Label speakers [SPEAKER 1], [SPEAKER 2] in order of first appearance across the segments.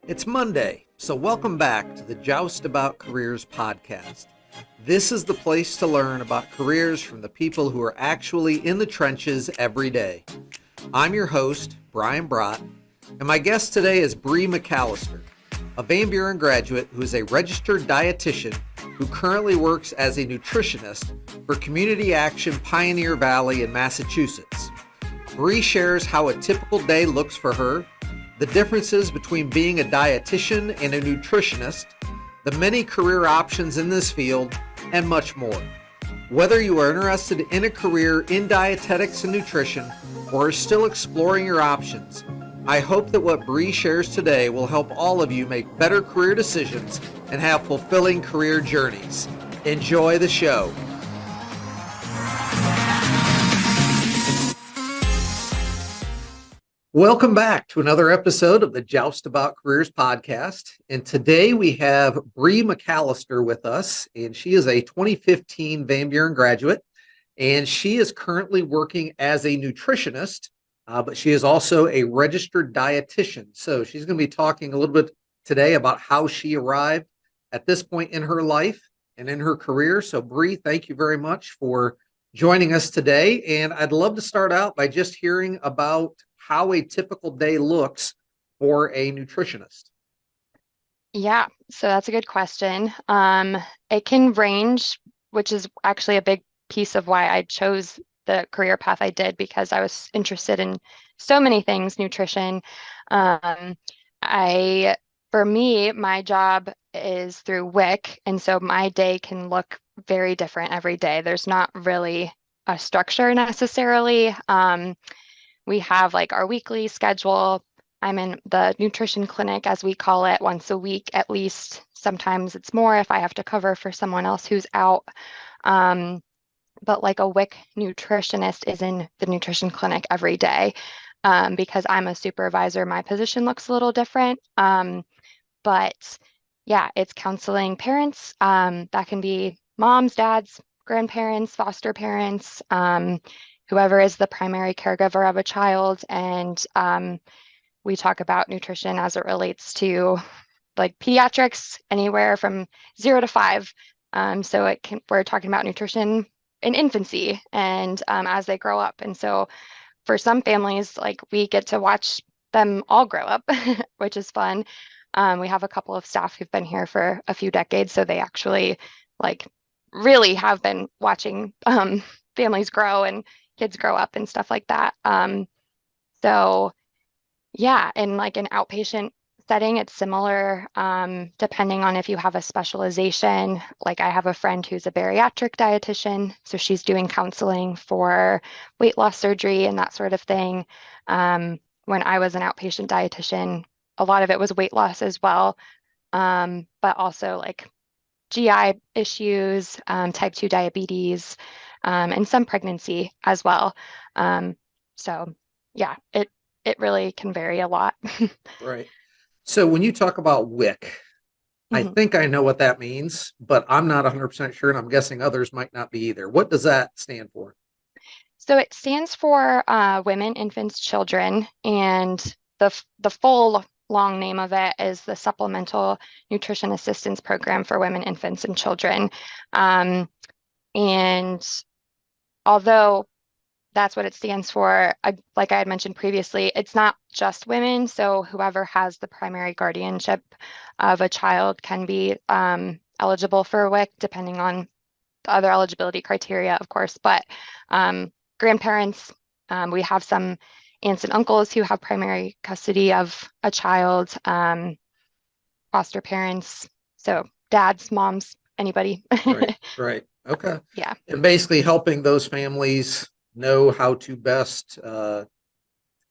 [SPEAKER 1] It's Monday, so welcome back to the Joust About Careers podcast. This is the place to learn about careers from the people who are actually in the trenches every day. I'm your host, Brian, and my guest today is Bree McAlister, a Van Buren graduate who is a registered dietitian who currently works as a nutritionist for Community Action Pioneer Valley in Massachusetts. Bree shares how a typical day looks for her, the differences between being a dietitian and a nutritionist, the many career options in this field, and much more. Whether you are interested in a career in dietetics and nutrition or are still exploring your options, I hope that what Bree shares today will help all of you make better career decisions and have fulfilling career journeys. Enjoy the show. Welcome back to another episode of the Joust About Careers podcast. And today we have Bree McAlister with us, and she is a 2015 Van Buren graduate, and she is currently working as a nutritionist, but she is also a registered dietitian. So she's going to be talking a little bit today about how she arrived at this point in her life and in her career. So Bree, thank you very much for joining us today. And I'd love to start out by just hearing about how a typical day looks for a nutritionist.
[SPEAKER 2] Yeah, so that's a good question. It can range, which is actually a big piece of why I chose the career path I did, because I was interested in so many things, nutrition. For me, my job is through WIC, and so my day can look very different every day. There's not really a structure necessarily. We have like our weekly schedule. I'm in the nutrition clinic, as we call it, once a week at least. Sometimes it's more if I have to cover for someone else who's out. But like a WIC nutritionist is in the nutrition clinic every day. Because I'm a supervisor, my position looks a little different. But yeah, it's counseling parents. That can be moms, dads, grandparents, foster parents, whoever is the primary caregiver of a child. And we talk about nutrition as it relates to like pediatrics, anywhere from 0 to 5. So we're talking about nutrition in infancy and as they grow up. And so for some families, like we get to watch them all grow up, which is fun. We have a couple of staff who've been here for a few decades, so they actually like really have been watching families grow and kids grow up and stuff like that. So yeah, in like an outpatient setting, it's similar, depending on if you have a specialization. Like I have a friend who's a bariatric dietitian, so she's doing counseling for weight loss surgery and that sort of thing. When I was an outpatient dietitian, a lot of it was weight loss as well, but also like GI issues, type 2 diabetes, and some pregnancy as well. So yeah, it really can vary a lot.
[SPEAKER 1] Right. So when you talk about WIC, I think I know what that means, but I'm not 100% sure, and I'm guessing others might not be either. What does that stand for?
[SPEAKER 2] So it stands for Women, Infants, Children, and the full long name of it is the Supplemental Nutrition Assistance Program for Women, Infants, and Children. And although that's what it stands for, like I had mentioned previously, it's not just women. So whoever has the primary guardianship of a child can be eligible for a WIC, depending on the other eligibility criteria, of course. But grandparents, we have some aunts and uncles who have primary custody of a child, foster parents, so dads, moms, anybody.
[SPEAKER 1] Right. Okay.
[SPEAKER 2] Yeah.
[SPEAKER 1] And basically helping those families know how to best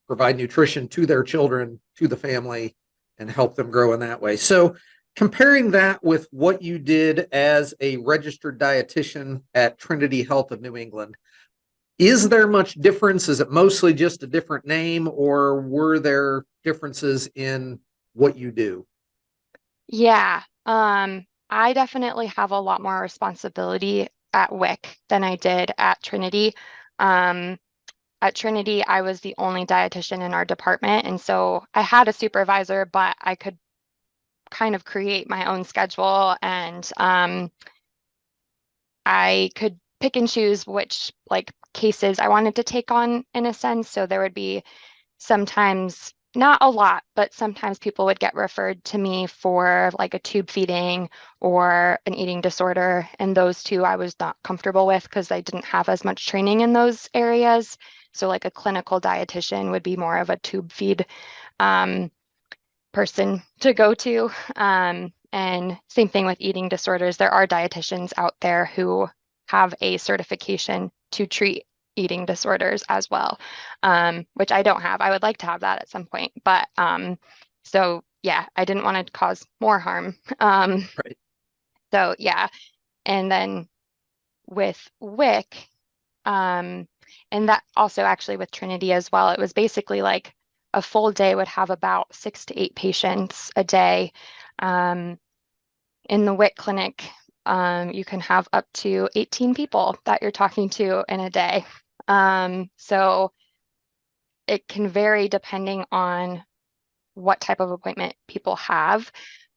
[SPEAKER 1] provide nutrition to their children, to the family, and help them grow in that way. So comparing that with what you did as a registered dietitian at Trinity Health of New England, is there much difference? Is it mostly just a different name, or were there differences in what you do?
[SPEAKER 2] Yeah. I definitely have a lot more responsibility at WIC than I did at Trinity. At Trinity, I was the only dietitian in our department, and so I had a supervisor, but I could kind of create my own schedule, and I could pick and choose which like cases I wanted to take on in a sense. So there would be sometimes, not a lot, but sometimes people would get referred to me for like a tube feeding or an eating disorder. And those two I was not comfortable with because I didn't have as much training in those areas. So like a clinical dietitian would be more of a tube feed um, person to go to. And same thing with eating disorders. There are dietitians out there who have a certification to treat eating disorders as well, which I don't have. I would like to have that at some point. But so yeah, I didn't want to cause more harm.
[SPEAKER 1] Right.
[SPEAKER 2] So yeah. And then with WIC, and that also actually with Trinity as well, it was basically like a full day would have about 6 to 8 patients a day. In the WIC clinic, you can have up to 18 people that you're talking to in a day. So it can vary depending on what type of appointment people have.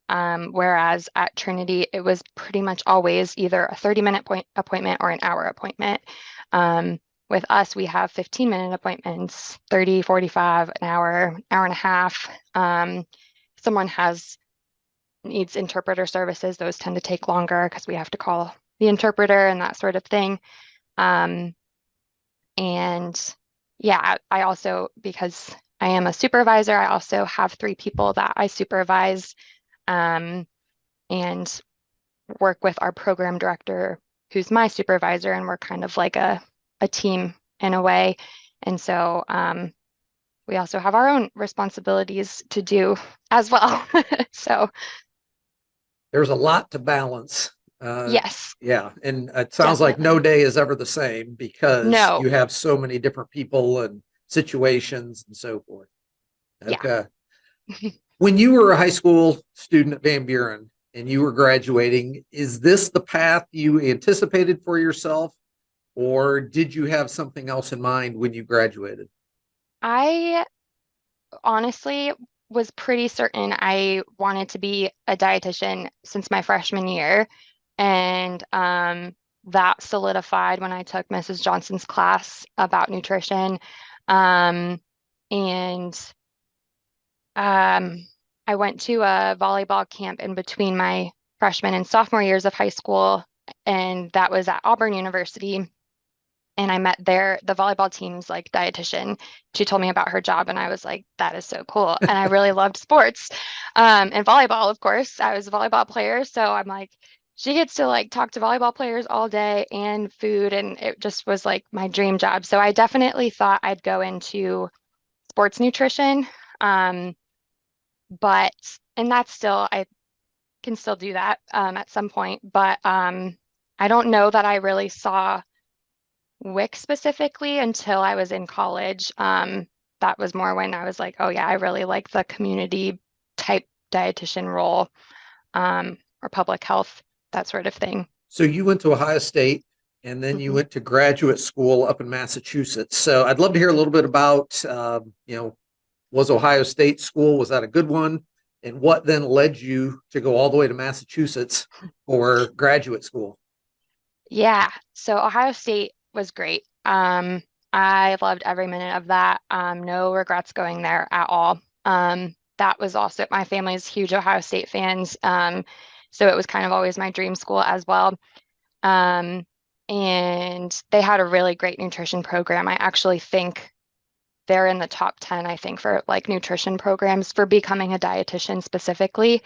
[SPEAKER 2] Whereas at Trinity, it was pretty much always either a 30-minute appointment or an hour appointment. With us, we have 15-minute appointments, 30, 45, an hour, hour and a half. Someone needs interpreter services, those tend to take longer because we have to call the interpreter and that sort of thing. And yeah, I also, because I am a supervisor, I also have 3 people that I supervise and work with our program director, who's my supervisor, and we're kind of like a team in a way. And so we also have our own responsibilities to do as well. So
[SPEAKER 1] There's a lot to balance.
[SPEAKER 2] yes,
[SPEAKER 1] Yeah. And it sounds like no
[SPEAKER 2] definitely.
[SPEAKER 1] day is ever the same because
[SPEAKER 2] No,
[SPEAKER 1] you have so many different people and situations and so forth.
[SPEAKER 2] yeah.
[SPEAKER 1] Okay. When you were a high school student at Van Buren and you were graduating, is this the path you anticipated for yourself, or did you have something else in mind when you graduated?
[SPEAKER 2] I honestly was pretty certain I wanted to be a dietitian since my freshman year. And that solidified when I took Mrs. Johnson's class about nutrition. Um, and I went to a volleyball camp in between my freshman and sophomore years of high school, and that was at Auburn University. And I met the volleyball team's like dietitian. She told me about her job, and I was like, that is so cool. And I really loved sports. And volleyball, of course. I was a volleyball player. So I'm like, she gets to like talk to volleyball players all day and food. And it just was like my dream job. So I definitely thought I'd go into sports nutrition. Um, but and that's still, I can still do that at some point. But I don't know that I really saw WIC specifically until I was in college. That was more when I was like, oh yeah, I really like the community type dietitian role, or public health, that sort of thing.
[SPEAKER 1] So you went to Ohio State and then you
[SPEAKER 2] Mhm.
[SPEAKER 1] went to graduate school up in Massachusetts. So I'd love to hear a little bit about, was Ohio State school, was that a good one? And what then led you to go all the way to Massachusetts for graduate school?
[SPEAKER 2] Yeah, so Ohio State was great. I loved every minute of that. No regrets going there at all. That was also, my family's huge Ohio State fans. So it was kind of always my dream school as well. Um, and they had a really great nutrition program. I actually think they're in the top 10, I think, for like nutrition programs for becoming a dietitian specifically.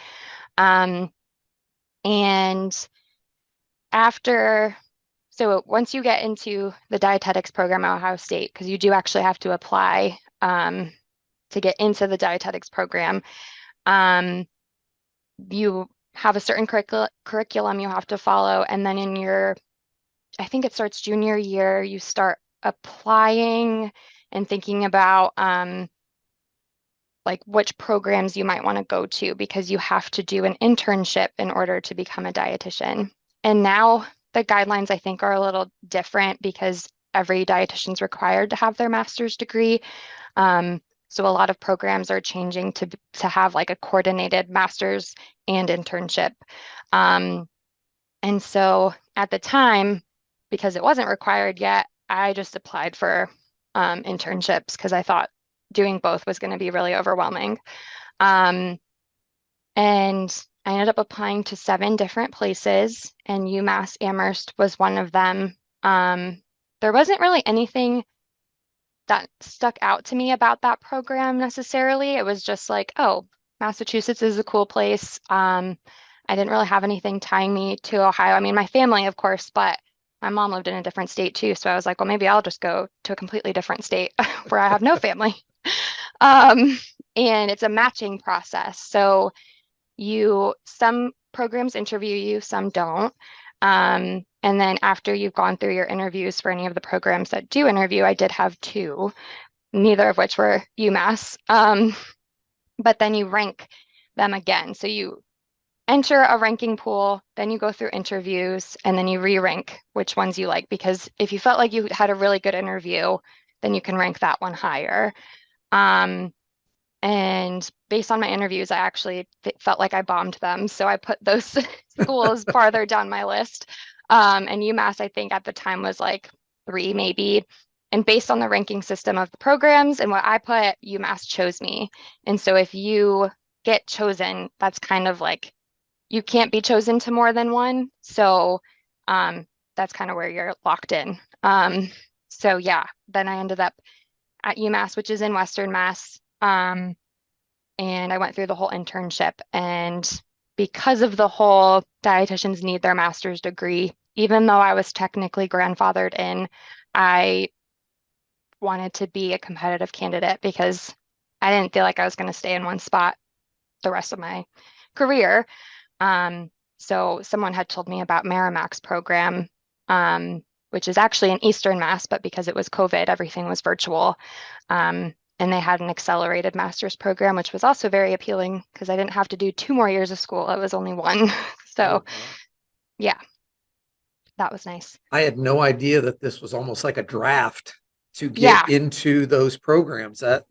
[SPEAKER 2] Um, and after, so once you get into the dietetics program at Ohio State, because you do actually have to apply to get into the dietetics program, um, you have a certain curriculum you have to follow. And then in your, I think it starts junior year, you start applying and thinking about like which programs you might want to go to because you have to do an internship in order to become a dietitian. And now the guidelines, I think, are a little different because every dietitian is required to have their master's degree. So a lot of programs are changing to have like a coordinated master's and internship. Um, and so at the time, because it wasn't required yet, I just applied for internships because I thought doing both was going to be really overwhelming. Um, and I ended up applying to 7 different places, and UMass Amherst was one of them. There wasn't really anything that stuck out to me about that program necessarily. It was just like, oh, Massachusetts is a cool place. I didn't really have anything tying me to Ohio. I mean, my family, of course, but my mom lived in a different state too. So I was like, well, maybe I'll just go to a completely different state where I have no family. Um, and it's a matching process. So some programs interview you, some don't. And then after you've gone through your interviews for any of the programs that do interview, I did have 2, neither of which were UMass. But then you rank them again. So you enter a ranking pool, then you go through interviews, and then you re-rank which ones you like. Because if you felt like you had a really good interview, then you can rank that one higher. And based on my interviews, I actually felt like I bombed them. So I put those schools farther down my list. And UMass, I think at the time was like 3 maybe. And based on the ranking system of the programs and what I put, UMass chose me. And so if you get chosen, that's kind of like you can't be chosen to more than one. So that's kind of where you're locked in. So yeah, then I ended up at UMass, which is in Western Mass. And I went through the whole internship. And because of the whole dietitians need their master's degree, even though I was technically grandfathered in, I wanted to be a competitive candidate because I didn't feel like I was going to stay in one spot the rest of my career. So someone had told me about Merrimack's program, which is actually in Eastern Mass, but because it was COVID, everything was virtual. And they had an accelerated master's program, which was also very appealing because I didn't have to do 2 more years of school. It was only 1. So
[SPEAKER 1] Oh, wow.
[SPEAKER 2] yeah, that was nice.
[SPEAKER 1] I had no idea that this was almost like a draft to get
[SPEAKER 2] Yeah.
[SPEAKER 1] into those programs that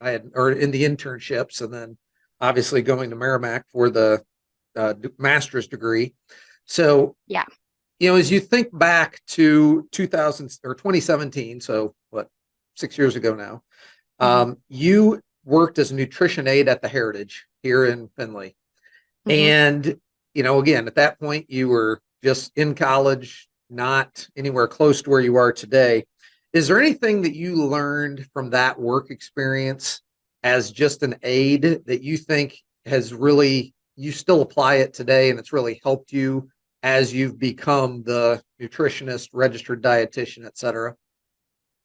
[SPEAKER 1] I had, or in the internships, and then obviously going to Merrimack for the master's degree. So,
[SPEAKER 2] Yeah.
[SPEAKER 1] as you think back to 2000 or 2017, so what, 6 years ago now,
[SPEAKER 2] Hmm.
[SPEAKER 1] you worked as a nutrition aide at the Heritage here in Findlay.
[SPEAKER 2] Hmm.
[SPEAKER 1] And, again, at that point, you were just in college, not anywhere close to where you are today. Is there anything that you learned from that work experience as just an aide that you think has really, you still apply it today and it's really helped you as you've become the nutritionist, registered dietitian, et cetera?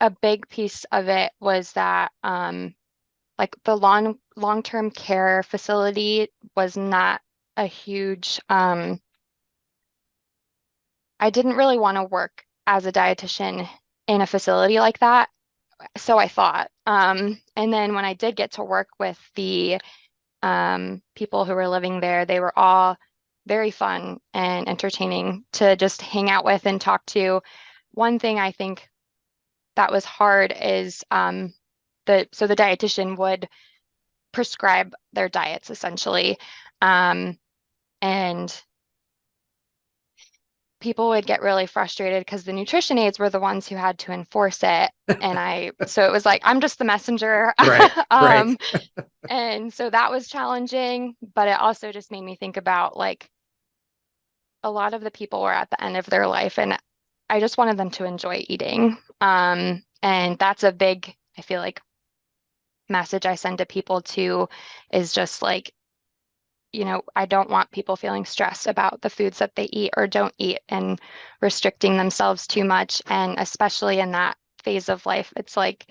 [SPEAKER 2] A big piece of it was that like the long-term care facility was not a huge I didn't really want to work as a dietitian in a facility like that. So I thought. And then when I did get to work with the people who were living there, they were all very fun and entertaining to just hang out with and talk to. One thing I think that was hard is the dietitian would prescribe their diets essentially. Um, and people would get really frustrated because the nutrition aides were the ones who had to enforce it. So it was like, I'm just the messenger.
[SPEAKER 1] Right, right,
[SPEAKER 2] Um, and so that was challenging, but it also just made me think about like a lot of the people were at the end of their life and I just wanted them to enjoy eating. And that's a big, I feel like, message I send to people too, is just like, I don't want people feeling stressed about the foods that they eat or don't eat and restricting themselves too much. And especially in that phase of life, it's like,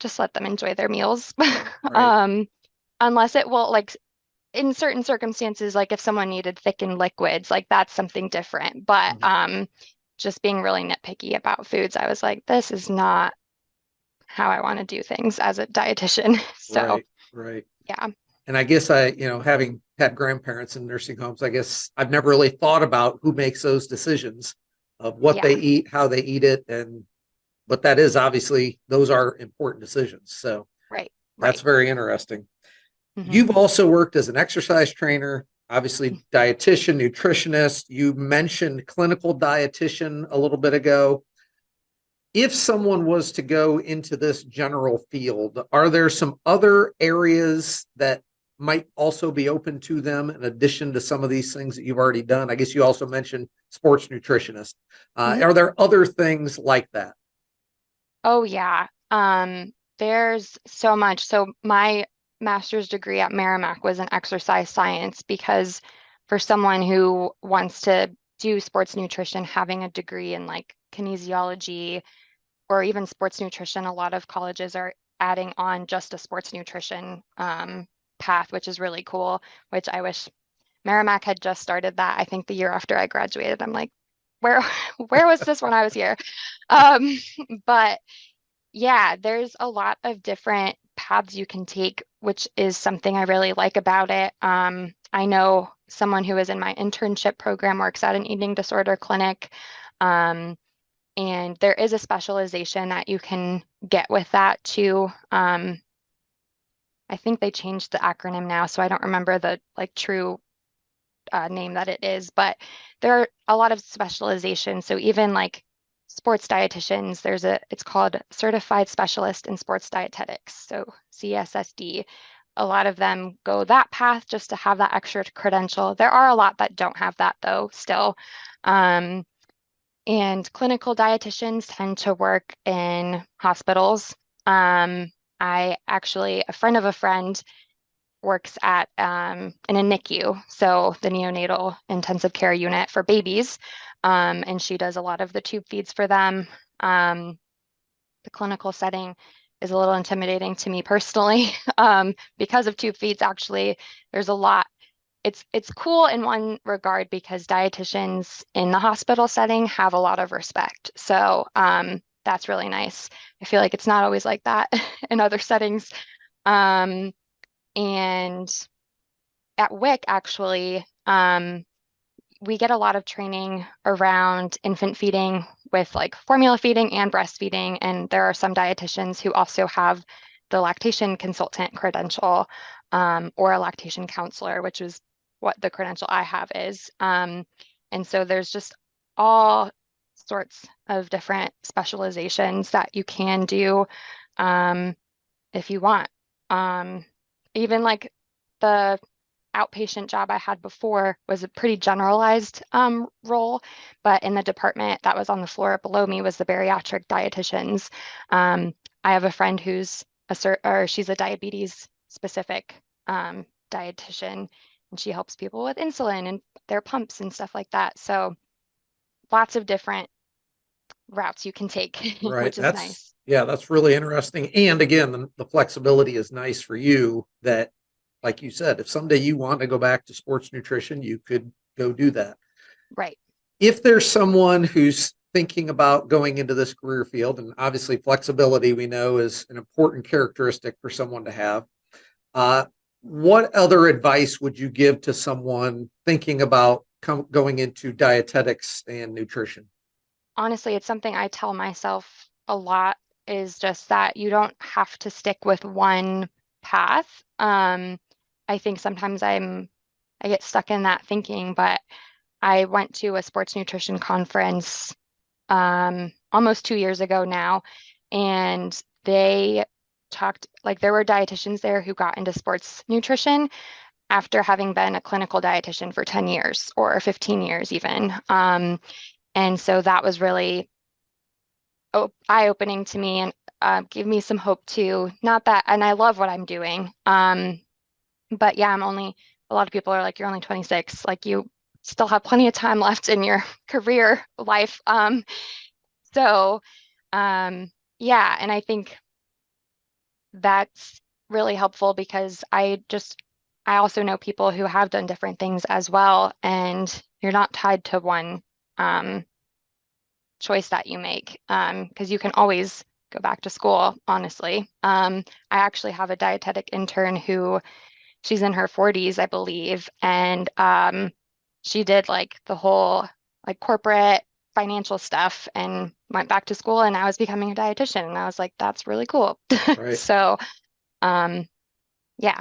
[SPEAKER 2] just let them enjoy their meals.
[SPEAKER 1] right.
[SPEAKER 2] Unless it will, like, in certain circumstances, like if someone needed thickened liquids, like that's something different. But
[SPEAKER 1] Mhm.
[SPEAKER 2] just being really nitpicky about foods, I was like, this is not how I want to do things as a dietitian. So,
[SPEAKER 1] Right, right.
[SPEAKER 2] yeah,
[SPEAKER 1] And I guess having had grandparents in nursing homes, I guess I've never really thought about who makes those decisions of what
[SPEAKER 2] yeah,
[SPEAKER 1] they eat, how they eat it, but that is obviously those are important decisions. So,
[SPEAKER 2] right.
[SPEAKER 1] That's
[SPEAKER 2] Right.
[SPEAKER 1] very interesting.
[SPEAKER 2] Hmm.
[SPEAKER 1] You've also worked as an exercise trainer, obviously dietitian, nutritionist. You mentioned clinical dietitian a little bit ago. If someone was to go into this general field, are there some other areas that might also be open to them in addition to some of these things that you've already done? I guess you also mentioned sports nutritionist.
[SPEAKER 2] Hmm.
[SPEAKER 1] Are there other things like that?
[SPEAKER 2] Oh yeah. There's so much. So my master's degree at Merrimack was in exercise science because for someone who wants to do sports nutrition, having a degree in like kinesiology or even sports nutrition, a lot of colleges are adding on just a sports nutrition path, which is really cool, which I wish Merrimack had just started that. I think the year after I graduated, I'm like, where where was this when I was here? Um, but yeah, there's a lot of different paths you can take, which is something I really like about it. I know someone who is in my internship program works at an eating disorder clinic. Um, and there is a specialization that you can get with that too. I think they changed the acronym now, so I don't remember the like true name that it is, but there are a lot of specializations. So even like sports dietitians, it's called Certified Specialist in Sports Dietetics, so CSSD. A lot of them go that path just to have that extra credential. There are a lot that don't have that though, still. Um, and clinical dietitians tend to work in hospitals. A friend of a friend works at in a NICU, so the neonatal intensive care unit for babies, and she does a lot of the tube feeds for them. Um, the clinical setting is a little intimidating to me personally because of tube feeds. Actually, there's a lot. It's cool in one regard because dietitians in the hospital setting have a lot of respect. So that's really nice. I feel like it's not always like that in other settings. Um, and at WIC, actually, we get a lot of training around infant feeding with like formula feeding and breastfeeding. And there are some dietitians who also have the lactation consultant credential or a lactation counselor, which is what the credential I have is. And so there's just all sorts of different specializations that you can do um, if you want. Um, Even like the outpatient job I had before was a pretty generalized role, but in the department that was on the floor below me was the bariatric dietitians. Um, I have a friend who's she's a diabetes specific dietitian, and she helps people with insulin and their pumps and stuff like that. So lots of different routes you can take,
[SPEAKER 1] Right.
[SPEAKER 2] which is nice.
[SPEAKER 1] Yeah, that's really interesting. And again, the flexibility is nice for you that, like you said, if someday you want to go back to sports nutrition, you could go do that.
[SPEAKER 2] Right.
[SPEAKER 1] If there's someone who's thinking about going into this career field, and obviously flexibility we know is an important characteristic for someone to have, uh, what other advice would you give to someone thinking about going into dietetics and nutrition?
[SPEAKER 2] Honestly, it's something I tell myself a lot is just that you don't have to stick with one path. I think sometimes I get stuck in that thinking, but I went to a sports nutrition conference almost 2 years ago now, and they talked like there were dietitians there who got into sports nutrition after having been a clinical dietitian for 10 years or 15 years even. And so that was really eye-opening to me and gave me some hope too. Not that, and I love what I'm doing. But yeah, a lot of people are like, you're only 26, like you still have plenty of time left in your career life. So yeah, and I think that's really helpful because I also know people who have done different things as well, and you're not tied to one um, choice that you make because you can always go back to school, honestly. I actually have a dietetic intern who she's in her 40s, I believe, and she did like the whole like corporate financial stuff and went back to school and now is becoming a dietitian. And I was like, that's really cool.
[SPEAKER 1] Right.
[SPEAKER 2] So Yeah.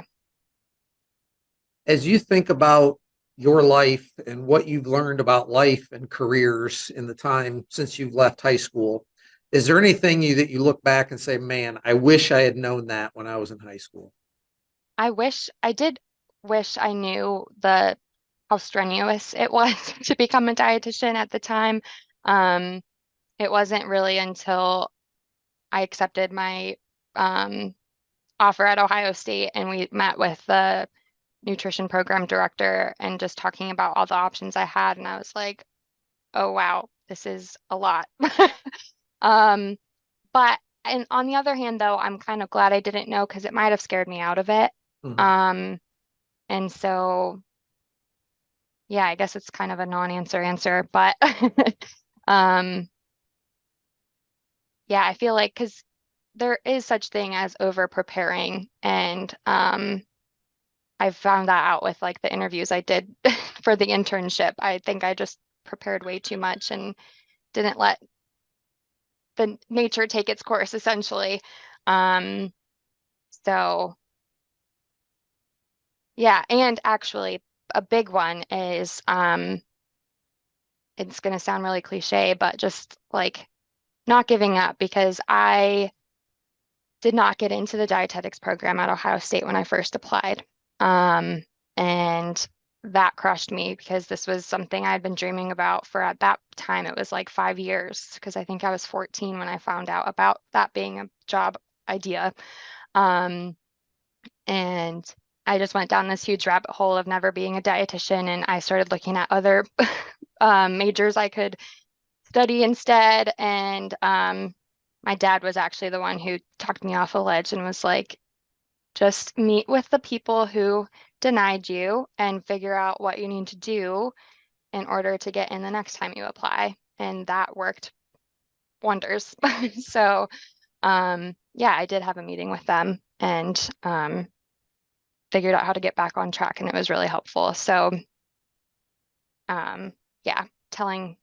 [SPEAKER 1] As you think about your life and what you've learned about life and careers in the time since you've left high school, is there anything that you look back and say, man, I wish I had known that when I was in high school?
[SPEAKER 2] I did wish I knew how strenuous it was to become a dietitian at the time. Um, it wasn't really until I accepted my offer at Ohio State and we met with the nutrition program director and just talking about all the options I had. And I was like, oh, wow, this is a lot. Um, but and on the other hand, though, I'm kind of glad I didn't know because it might have scared me out of it.
[SPEAKER 1] Mhm.
[SPEAKER 2] Um, and so, yeah, I guess it's kind of a non-answer answer, but um, yeah, I feel like because there is such thing as over preparing, and I found that out with like the interviews I did for the internship. I think I just prepared way too much and didn't let the nature take its course, essentially. Um, so yeah, and actually a big one is it's going to sound really cliche, but just like not giving up because I did not get into the dietetics program at Ohio State when I first applied. And that crushed me because this was something I'd been dreaming about for at that time. It was like 5 years because I think I was 14 when I found out about that being a job idea. Um, and I just went down this huge rabbit hole of never being a dietitian, and I started looking at other majors I could study instead. And my dad was actually the one who talked me off a ledge and was like, just meet with the people who denied you and figure out what you need to do in order to get in the next time you apply. And that worked wonders. So, yeah, I did have a meeting with them and figured out how to get back on track, and it was really helpful. So, yeah, telling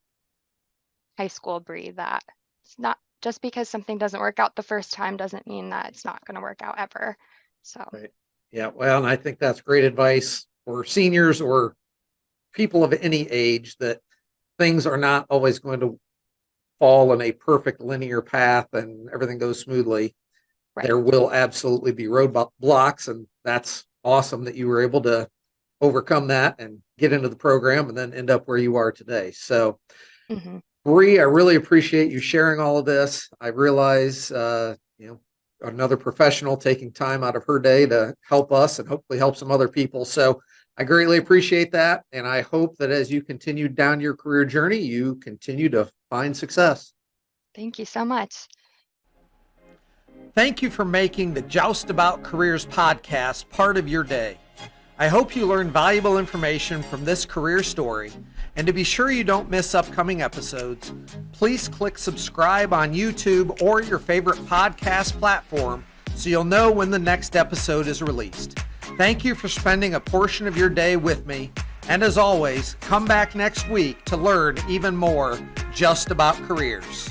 [SPEAKER 2] high school Bree that it's not just because something doesn't work out the first time doesn't mean that it's not going to work out ever. So,
[SPEAKER 1] Right. Yeah. Well, and I think that's great advice for seniors or people of any age, that things are not always going to fall in a perfect linear path and everything goes smoothly.
[SPEAKER 2] right.
[SPEAKER 1] There will absolutely be roadblocks, and that's awesome that you were able to overcome that and get into the program and then end up where you are today. So,
[SPEAKER 2] Hmm.
[SPEAKER 1] Bree, I really appreciate you sharing all of this. I realize, another professional taking time out of her day to help us and hopefully help some other people. So I greatly appreciate that. And I hope that as you continue down your career journey, you continue to find success.
[SPEAKER 2] Thank you so much.
[SPEAKER 1] Thank you for making the Joust About Careers podcast part of your day. I hope you learned valuable information from this career story. And to be sure you don't miss upcoming episodes, please click subscribe on YouTube or your favorite podcast platform so you'll know when the next episode is released. Thank you for spending a portion of your day with me. And as always, come back next week to learn even more just about careers.